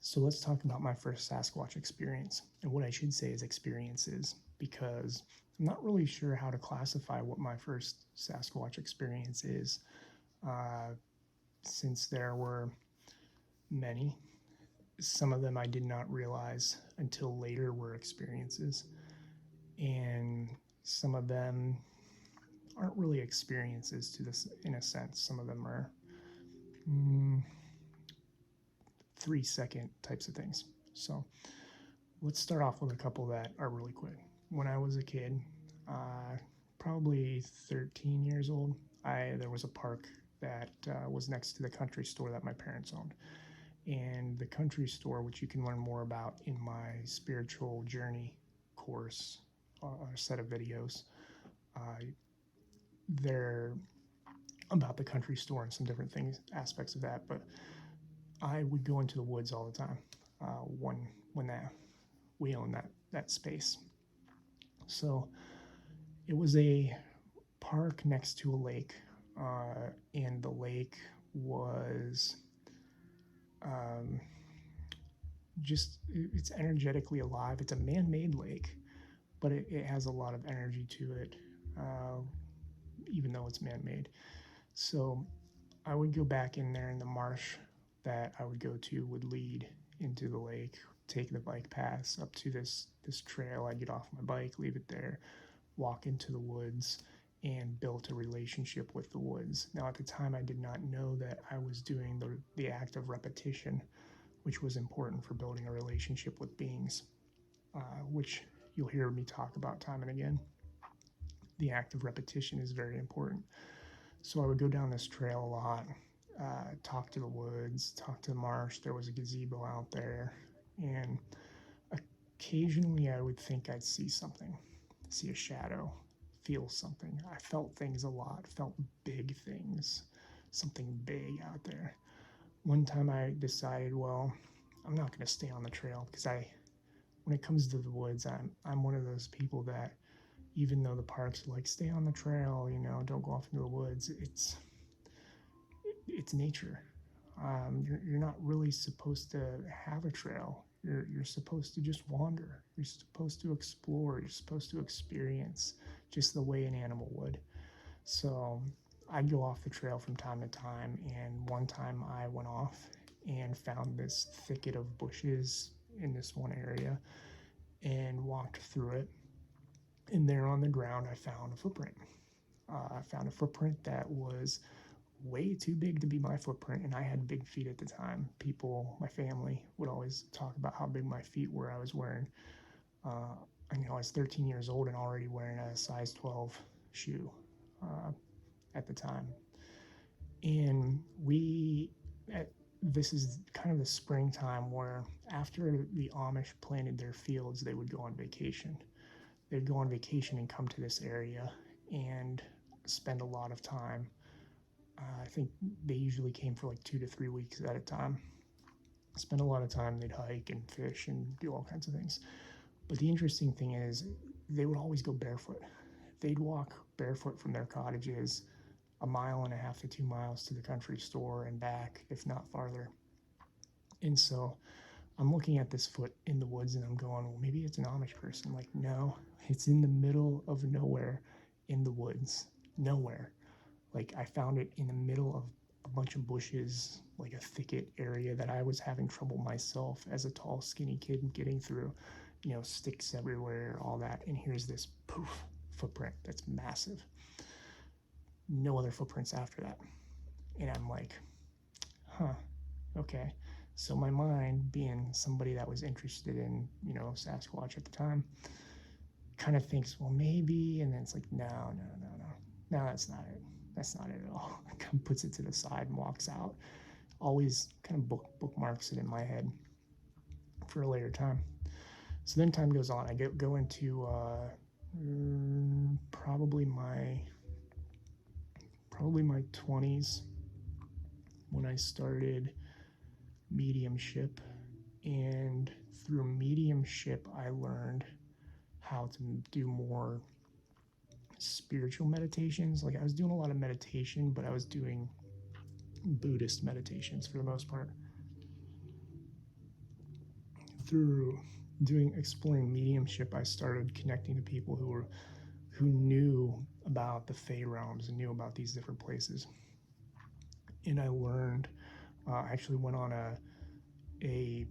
So let's talk about my first Sasquatch experience. And what I should say is experiences, because I'm not really sure how to classify what my first Sasquatch experience is, uh, since there were many. Some of them I did not realize until later were experiences, and some of them aren't really experiences to this in a sense. Some of them are mm, 3 second types of things. So let's start off with a couple that are really quick. When I was a kid, uh, probably 13 years old, there was a park that was next to the country store that my parents owned. And the country store, which you can learn more about in my spiritual journey course, a set of videos, uh, they're about the country store and some different things, aspects of that. But I would go into the woods all the time when that we owned that space. So it was a park next to a lake, and the lake was um, just it's energetically alive. It's a man-made lake, but it has a lot of energy to it, uh, even though it's man-made. So I would go back in there, in the marsh that I would go to would lead into the lake, take the bike paths up to this trail. I'd get off my bike, leave it there, walk into the woods, and built a relationship with the woods. Now, at the time, I did not know that I was doing the act of repetition, which was important for building a relationship with beings, which you'll hear me talk about time and again. The act of repetition is very important. So I would go down this trail a lot, talk to the woods, talk to the marsh. There was a gazebo out there, and occasionally I would think I'd see something, see a shadow, feel something. I felt things a lot, felt big things, something big out there. One time I decided, well, I'm not going to stay on the trail because when it comes to the woods, I'm one of those people that, even though the parks are like, stay on the trail, don't go off into the woods, it's nature. You're not really supposed to have a trail. You're supposed to just wander. You're supposed to explore. You're supposed to experience just the way an animal would. So I'd go off the trail from time to time, and one time I went off and found this thicket of bushes in this one area and walked through it. And there on the ground, I found a footprint. I found a footprint that was way too big to be my footprint, and I had big feet at the time. People, my family, would always talk about how big my feet were. I was wearing, uh, I was 13 years old and already wearing a size 12 shoe uh, at the time. And this is kind of the springtime where after the Amish planted their fields, they would go on vacation. They'd go on vacation and come to this area and spend a lot of time. I think they usually came for like 2 to 3 weeks at a time. Spend a lot of time. They'd hike and fish and do all kinds of things. But the interesting thing is, they would always go barefoot. They'd walk barefoot from their cottages 1.5 to 2 miles to the country store and back, if not farther. And so I'm looking at this foot in the woods and I'm going, well, maybe it's an Amish person. Like, no, it's in the middle of nowhere in the woods. Nowhere. Like, I found it in the middle of a bunch of bushes, like a thicket area that I was having trouble myself as a tall, skinny kid getting through, sticks everywhere, all that. And here's this poof footprint that's massive. No other footprints after that. And I'm like, huh, okay. So my mind, being somebody that was interested in, Sasquatch at the time, kind of thinks, well, maybe, and then it's like, no, that's not it. That's not it at all. Kind of puts it to the side and walks out. Always kind of bookmarks it in my head for a later time. So then time goes on. I go into probably my 20s when I started mediumship, and through mediumship I learned how to do more spiritual meditations. Like, I was doing a lot of meditation, but I was doing Buddhist meditations for the most part. through exploring mediumship, I started connecting to people who knew about the Fae realms and knew about these different places. And I learned, I actually went on a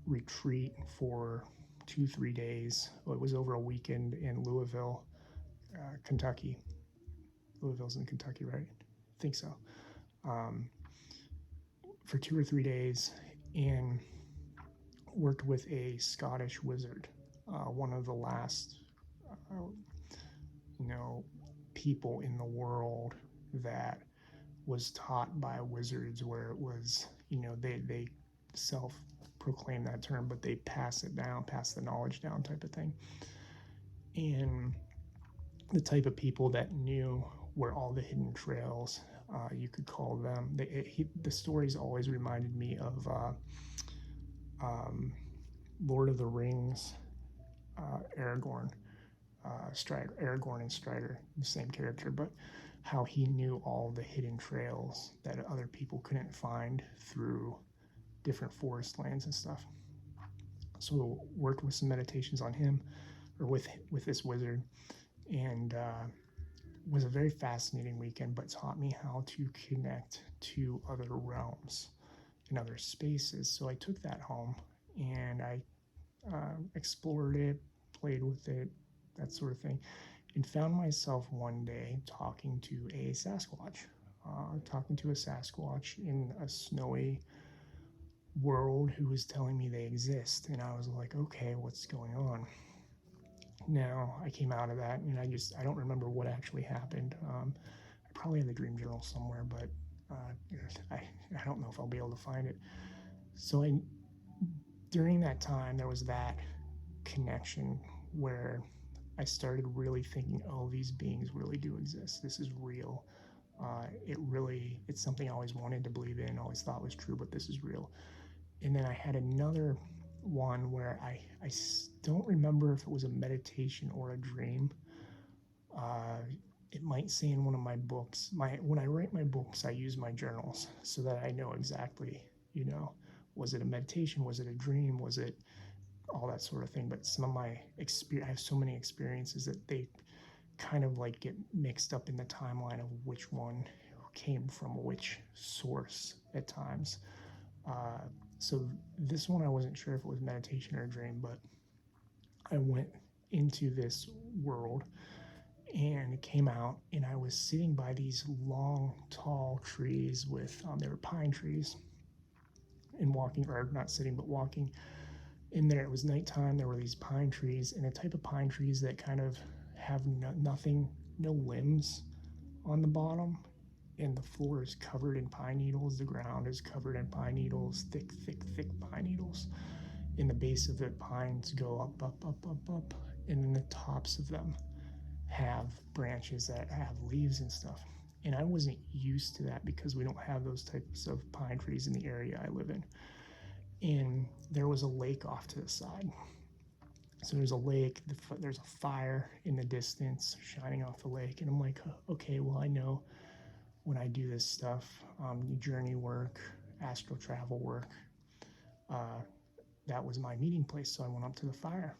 retreat for 2-3 days. It was over a weekend in Louisville, Kentucky. Louisville's in Kentucky, right? I think so. For 2 or 3 days, and worked with a Scottish wizard, one of the last, people in the world that was taught by wizards, where it was, they self-proclaim that term, but they pass the knowledge down type of thing. And the type of people that knew where all the hidden trails, you could call them. The stories always reminded me of Lord of the Rings, Aragorn and Strider, the same character, but how he knew all the hidden trails that other people couldn't find through different forest lands and stuff. So worked with some meditations on him, or with this wizard, and was a very fascinating weekend, but taught me how to connect to other realms and other spaces. So I took that home and I explored it, played with it, that sort of thing, and found myself one day talking to a Sasquatch in a snowy world, who was telling me they exist. And I was like, okay, what's going on? Now, I came out of that, and I don't remember what actually happened. I probably have the dream journal somewhere, but I don't know if I'll be able to find it. So during that time, there was that connection where I started really thinking, oh, these beings really do exist. This is real. It's something I always wanted to believe in, always thought was true, but this is real. And then I had another one where I don't remember if it was a meditation or a dream. It might say in one of my books. When I write my books, I use my journals so that I know exactly, was it a meditation? Was it a dream? Was it all that sort of thing? But some of my I have so many experiences that they kind of like get mixed up in the timeline of which one came from which source at times. So this one, I wasn't sure if it was meditation or a dream, but I went into this world and came out, and I was sitting by these long, tall trees with, they were pine trees, and walking in there. It was nighttime. There were these pine trees, and a type of pine trees that kind of have no limbs on the bottom, and the floor is covered in pine needles. The ground is covered in pine needles, thick pine needles. And the base of the pines go up, and then the tops of them have branches that have leaves and stuff. And I wasn't used to that because we don't have those types of pine trees in the area I live in. And there was a lake off to the side. So there's a lake, there's a fire in the distance shining off the lake. And I'm like, okay, well, I know when I do this stuff, journey work, astral travel work, that was my meeting place. So I went up to the fire.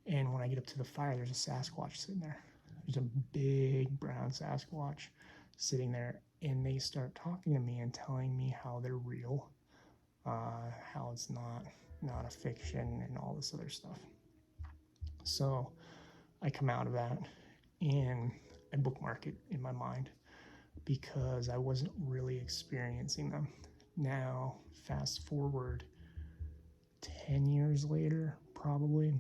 And when I get up to the fire, there's a Sasquatch sitting there. There's a big brown Sasquatch sitting there. And they start talking to me and telling me how they're real, how it's not a fiction and all this other stuff. So I come out of that and I bookmark it in my mind because I wasn't really experiencing them. Now, fast forward 10 years later, probably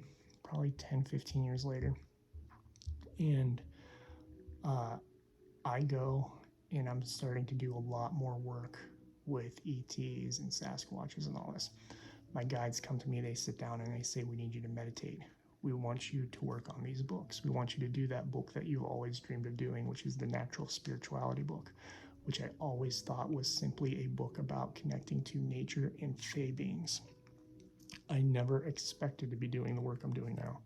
10, 15 years later, and I go and I'm starting to do a lot more work with ETs and Sasquatches and all this. My guides come to me, they sit down and they say, we need you to meditate. We want you to work on these books. We want you to do that book that you've always dreamed of doing, which is the Natural Spirituality book, which I always thought was simply a book about connecting to nature and fae beings. I never expected to be doing the work I'm doing now.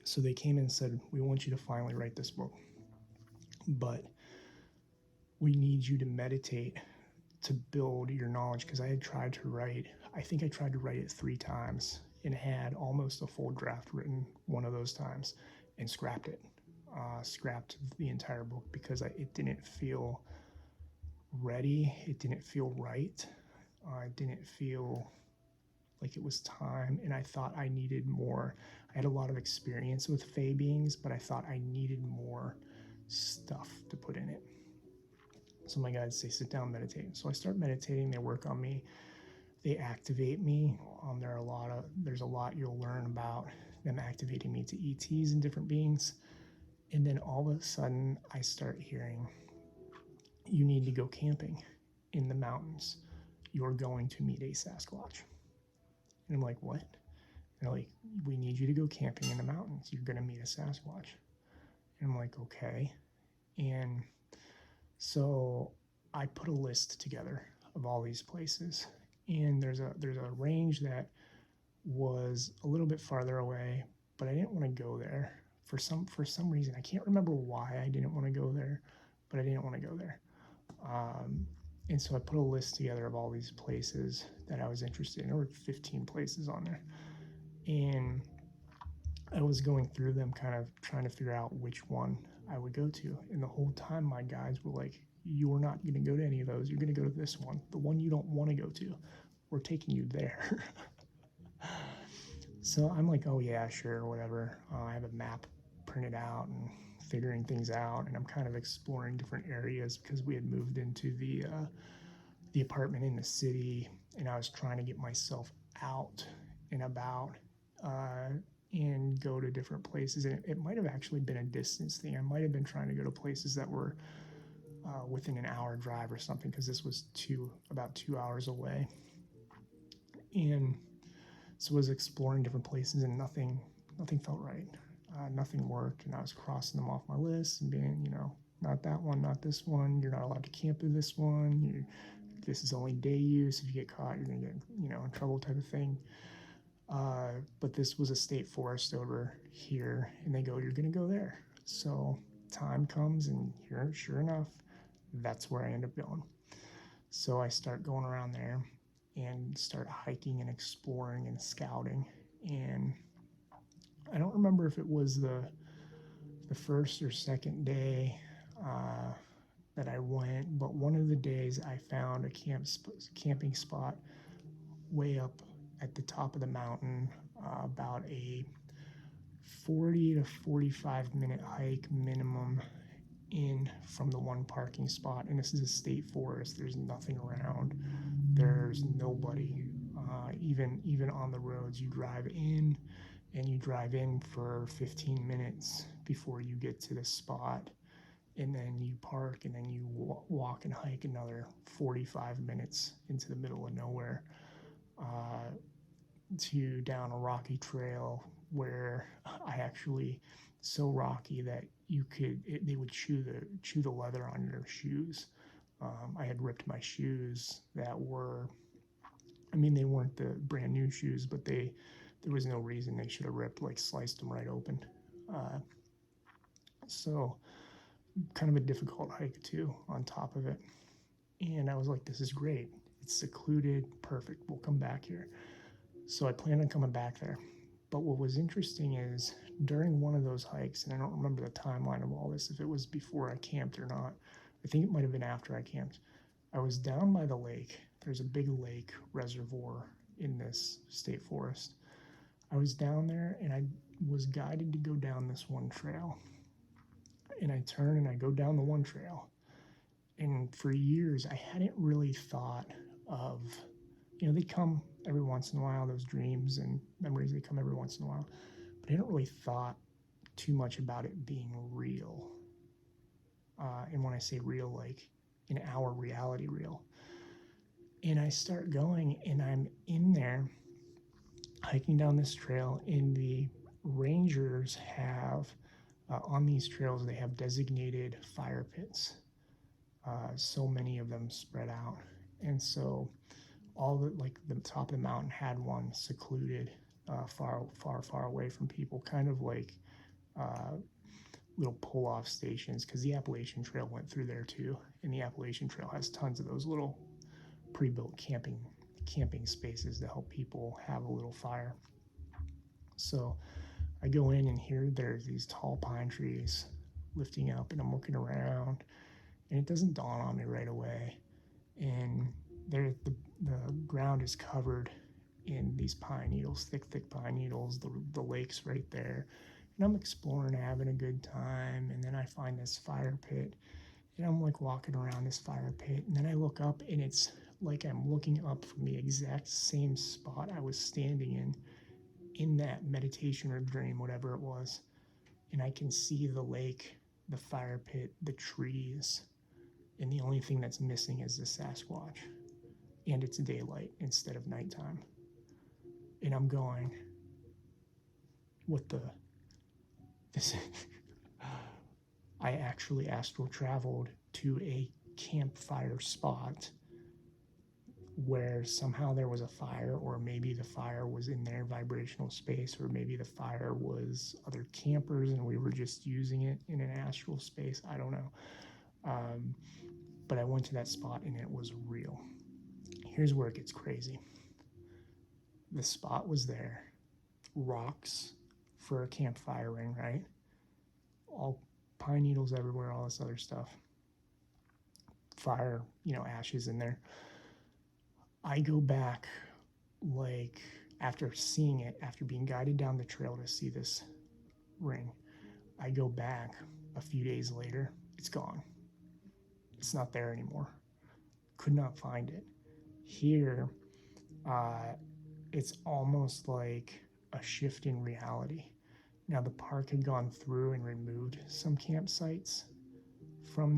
So they came and said, we want you to finally write this book, but we need you to meditate to build your knowledge, because I tried to write it 3 times and had almost a full draft written one of those times and scrapped it. Scrapped the entire book because it didn't feel ready. It didn't feel right. It didn't feel like it was time, and I thought I needed more. I had a lot of experience with fae beings, but I thought I needed more stuff to put in it. So my guides say, sit down, meditate. So I start meditating. They work on me. They activate me. There's a lot you'll learn about them activating me to ETs and different beings. And then all of a sudden, I start hearing, you need to go camping in the mountains. You're going to meet a Sasquatch. And I'm like, what? And they're like, we need you to go camping in the mountains. You're going to meet a Sasquatch. And I'm like, okay. And so I put a list together of all these places. And there's a range that was a little bit farther away, but I didn't want to go there for some reason. I can't remember why I didn't want to go there, but I didn't want to go there. And so I put a list together of all these places that I was interested in. There were 15 places on there. And I was going through them, kind of trying to figure out which one I would go to. And the whole time my guides were like, you're not going to go to any of those. You're going to go to this one, the one you don't want to go to. We're taking you there. So I'm like, oh yeah, sure, whatever. I have a map printed out and figuring things out, and I'm kind of exploring different areas because we had moved into the apartment in the city, and I was trying to get myself out and about and go to different places. And it might have actually been a distance thing. I might have been trying to go to places that were within an hour drive or something, because this was about 2 hours away. And so I was exploring different places, and nothing felt right. Nothing worked, and I was crossing them off my list and being, not that one, not this one. You're not allowed to camp in this one. This is only day use. If you get caught, you're going to get, in trouble, type of thing. But this was a state forest over here, and they go, you're going to go there. So time comes, and here, sure enough, that's where I end up going. So I start going around there and start hiking and exploring and scouting. And I don't remember if it was the first or second day that I went, but one of the days I found a camping spot way up at the top of the mountain, about a 40 to 45 minute hike minimum in from the one parking spot. And this is a state forest. There's nothing around. There's nobody. Even on the roads, you drive in, and you drive in for 15 minutes before you get to the spot, and then you park, and then you walk and hike another 45 minutes into the middle of nowhere to down a rocky trail where so rocky that they would chew the leather on your shoes. I had ripped my shoes that were, they weren't the brand new shoes, but there was no reason they should have ripped, sliced them right open. So kind of a difficult hike too on top of it. And I was like, this is great. It's secluded, perfect. We'll come back here. So I planned on coming back there. But what was interesting is during one of those hikes, and I don't remember the timeline of all this, if it was before I camped or not. I think it might have been after I camped. I was down by the lake. There's a big lake reservoir in this state forest. I was down there, and I was guided to go down this one trail. And I turn and I go down the one trail. And for years, I hadn't really thought of, they come every once in a while, those dreams and memories, they come every once in a while. But I hadn't really thought too much about it being real. And when I say real, like in our reality real. And I start going, and I'm in there hiking down this trail, and the rangers have, on these trails, they have designated fire pits. So many of them spread out. And so the top of the mountain had one secluded, far away from people, kind of like little pull-off stations, because the Appalachian Trail went through there too. And the Appalachian Trail has tons of those little pre-built camping spaces to help people have a little fire. So I go in, and here there's these tall pine trees lifting up, and I'm looking around, and it doesn't dawn on me right away. And the ground is covered in these pine needles, thick pine needles. The lake's right there, and I'm exploring, having a good time. And then I find this fire pit, and I'm like walking around this fire pit, and then I look up, and it's like I'm looking up from the exact same spot I was standing in that meditation or dream, whatever it was. And I can see the lake, the fire pit, the trees, and the only thing that's missing is the Sasquatch. And it's daylight instead of nighttime. And I'm going, what the? This I actually astral traveled to a campfire spot where somehow there was a fire, or maybe the fire was in their vibrational space, or maybe the fire was other campers and we were just using it in an astral space. I don't know. But I went to that spot, and it was real. Here's where it gets crazy. The spot was there, rocks for a campfire ring, right? All pine needles everywhere, all this other stuff. Fire, ashes in there. I go back, like, after seeing it, after being guided down the trail to see this ring, I go back a few days later. It's gone. It's not there anymore. Could not find it. Here, it's almost like a shift in reality. Now, the park had gone through and removed some campsites from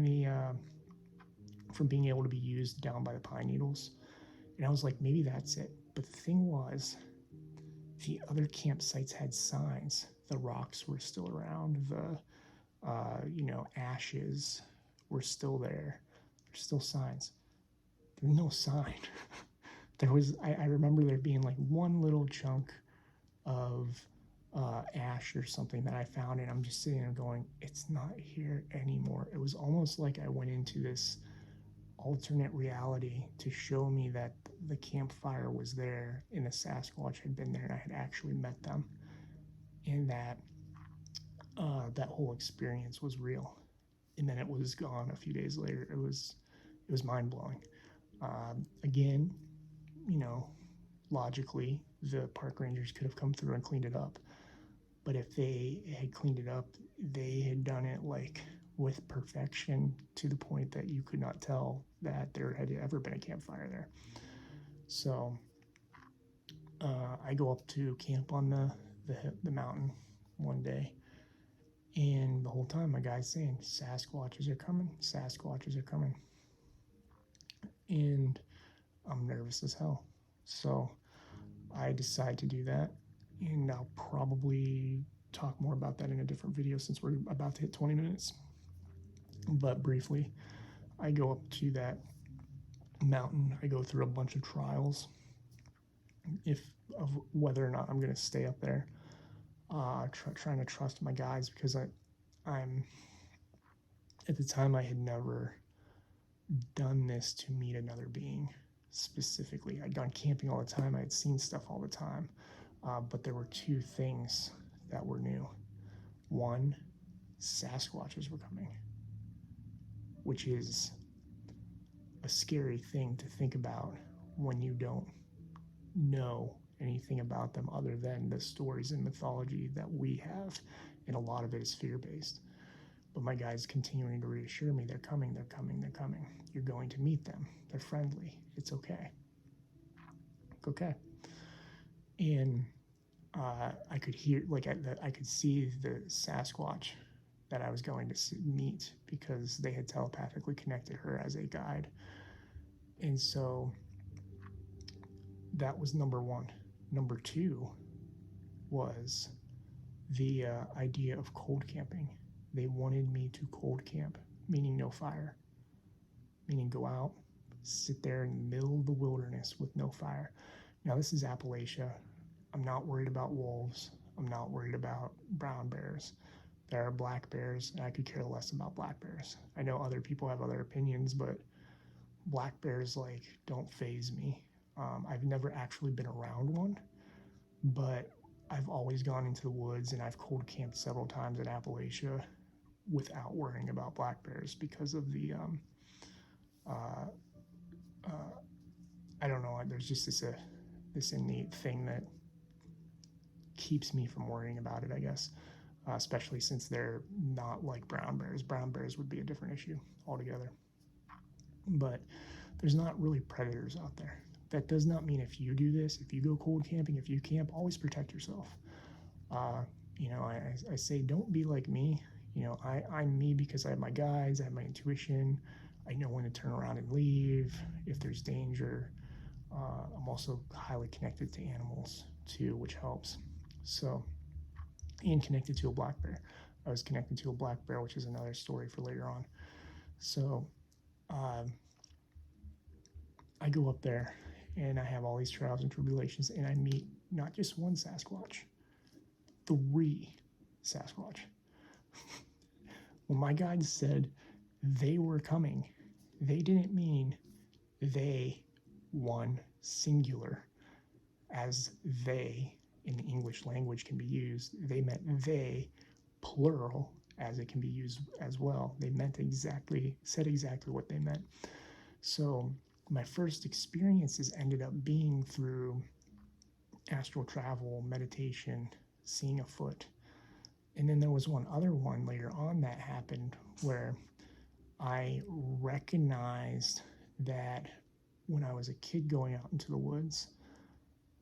being able to be used down by the pine needles. And I was like, maybe that's it. But the thing was, the other campsites had signs. The rocks were still around. The, ashes were still there. There's still signs. There's no sign. I remember there being like one little chunk of ash or something that I found, and I'm just sitting there going, it's not here anymore. It was almost like I went into this alternate reality to show me that the campfire was there, and the Sasquatch had been there, and I had actually met them, and that whole experience was real. And then it was gone a few days later. It was mind-blowing. Again, logically, the park rangers could have come through and cleaned it up. But if they had cleaned it up, they had done it like with perfection, to the point that you could not tell that there had ever been a campfire there. So I go up to camp on the mountain one day, and the whole time my guy's saying, Sasquatches are coming, Sasquatches are coming. And I'm nervous as hell. So I decide to do that, and I'll probably talk more about that in a different video since we're about to hit 20 minutes. But briefly, I go up to that mountain. I go through a bunch of trials of whether or not I'm going to stay up there. Trying to trust my guides, because I'm at the time I had never done this to meet another being specifically. I'd gone camping all the time. I had seen stuff all the time. But there were two things that were new. One, Sasquatches were coming, which is a scary thing to think about when you don't know anything about them other than the stories and mythology that we have, and a lot of it is fear-based. But my guide's continuing to reassure me, they're coming, they're coming, they're coming. You're going to meet them. They're friendly. It's okay. Okay. And I could hear, like, I could see the Sasquatch that I was going to meet, because they had telepathically connected her as a guide. And so that was number one. Number two was the idea of cold camping. They wanted me to cold camp, meaning no fire, meaning go out, sit there in the middle of the wilderness with no fire. Now, this is Appalachia. I'm not worried about wolves. I'm not worried about brown bears. There are black bears, and I could care less about black bears. I know other people have other opinions, but black bears like don't faze me. I've never actually been around one, but I've always gone into the woods and I've cold camped several times in Appalachia without worrying about black bears because of the uh, uh, I don't know. There's just this innate thing that keeps me from worrying about it, I guess. Especially since they're not like brown bears. Brown bears would be a different issue altogether. But there's not really predators out there. That does not mean if you do this, if you go cold camping, if you camp, always protect yourself. Uh, I say don't be like me. I'm me because I have my guides, I have my intuition. I know when to turn around and leave if there's danger. I'm also highly connected to animals too, which helps. So, and connected to a black bear. I was connected to a black bear, which is another story for later on. So, I go up there and I have all these trials and tribulations, and I meet not just one Sasquatch, 3 Sasquatch. When my guides said they were coming, they didn't mean they, one, singular, as they in the English language can be used. They meant they, plural, as it can be used as well. They said exactly what they meant. So my first experiences ended up being through astral travel, meditation, seeing a foot. And then there was one other one later on that happened where I recognized that when I was a kid going out into the woods,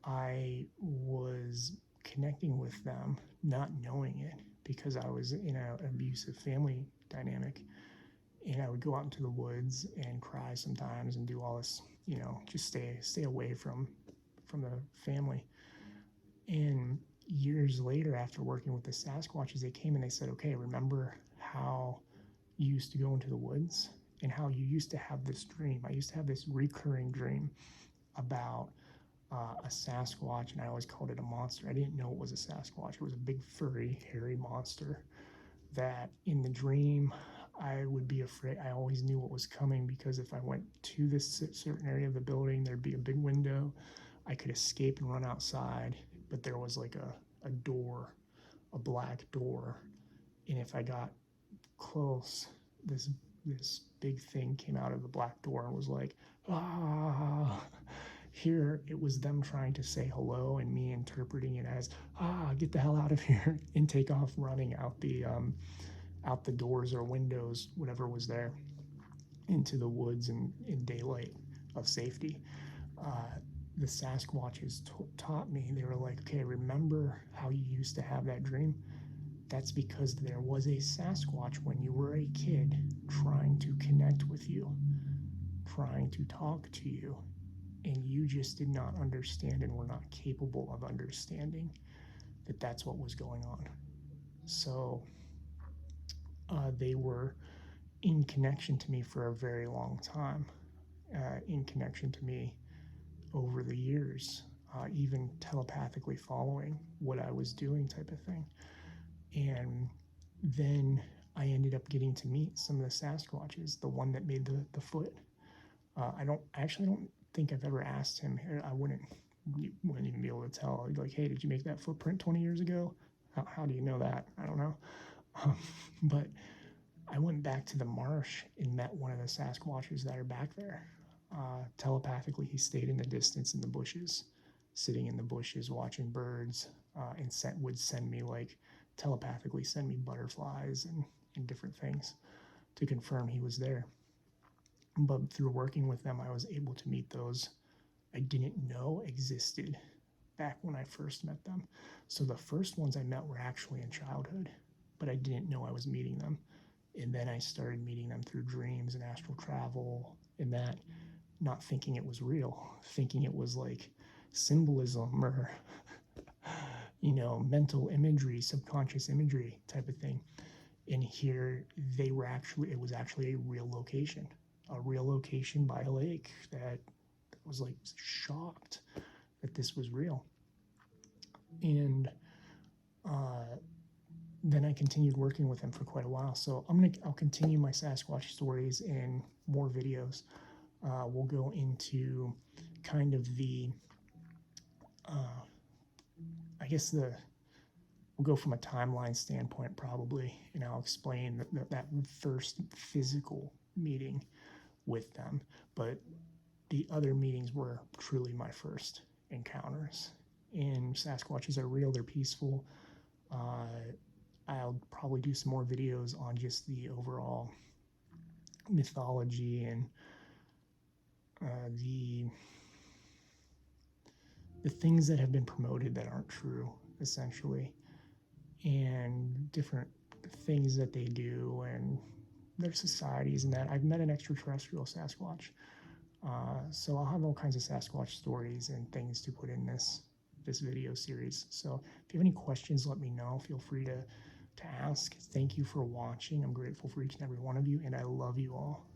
I was connecting with them, not knowing it, because I was in an abusive family dynamic. And I would go out into the woods and cry sometimes and do all this, just stay away from the family. And years later, after working with the Sasquatches, they came and they said, okay, remember how you used to go into the woods and how you used to have this dream. I used to have this recurring dream about a Sasquatch, and I always called it a monster. I didn't know it was a Sasquatch. It was a big, furry, hairy monster that in the dream I would be afraid. I always knew what was coming because if I went to this certain area of the building, there'd be a big window. I could escape and run outside, but there was like a door, a black door. And if I got close, this big thing came out of the black door and was like, ah. Here, it was them trying to say hello and me interpreting it as, get the hell out of here, and take off running out the doors or windows, whatever was there, into the woods and in daylight of safety. The Sasquatches taught me, they were like, okay, remember how you used to have that dream? That's because there was a Sasquatch when you were a kid trying to connect with you, trying to talk to you, and you just did not understand and were not capable of understanding that that's what was going on. So they were in connection to me for a very long time, in connection to me over the years, even telepathically following what I was doing type of thing. And then I ended up getting to meet some of the Sasquatches, the one that made the foot. I don't think I've ever asked him. I wouldn't even be able to tell. Like, hey, did you make that footprint 20 years ago? How do you know that? I don't know. But I went back to the marsh and met one of the Sasquatches that are back there. Telepathically, he stayed in the distance in the bushes, sitting in the bushes, watching birds, and would send me, like, telepathically send me butterflies and different things to confirm he was there. But through working with them, I was able to meet those I didn't know existed back when I first met them. So the first ones I met were actually in childhood, but I didn't know I was meeting them. And then I started meeting them through dreams and astral travel and that, not thinking it was real, thinking it was like symbolism or, mental imagery, subconscious imagery type of thing. And here it was actually a real location by a lake that was like shocked that this was real. And then I continued working with him for quite a while. So I'll continue my Sasquatch stories in more videos. We'll go into kind of I guess we'll go from a timeline standpoint probably, and I'll explain that first physical meeting with them. But the other meetings were truly my first encounters. And Sasquatches are real, they're peaceful. I'll probably do some more videos on just the overall mythology and the things that have been promoted that aren't true, essentially, and different things that they do and their societies and that. I've met an extraterrestrial Sasquatch. So I'll have all kinds of Sasquatch stories and things to put in this video series. So if you have any questions, let me know. Feel free to ask. Thank you for watching. I'm grateful for each and every one of you, and I love you all.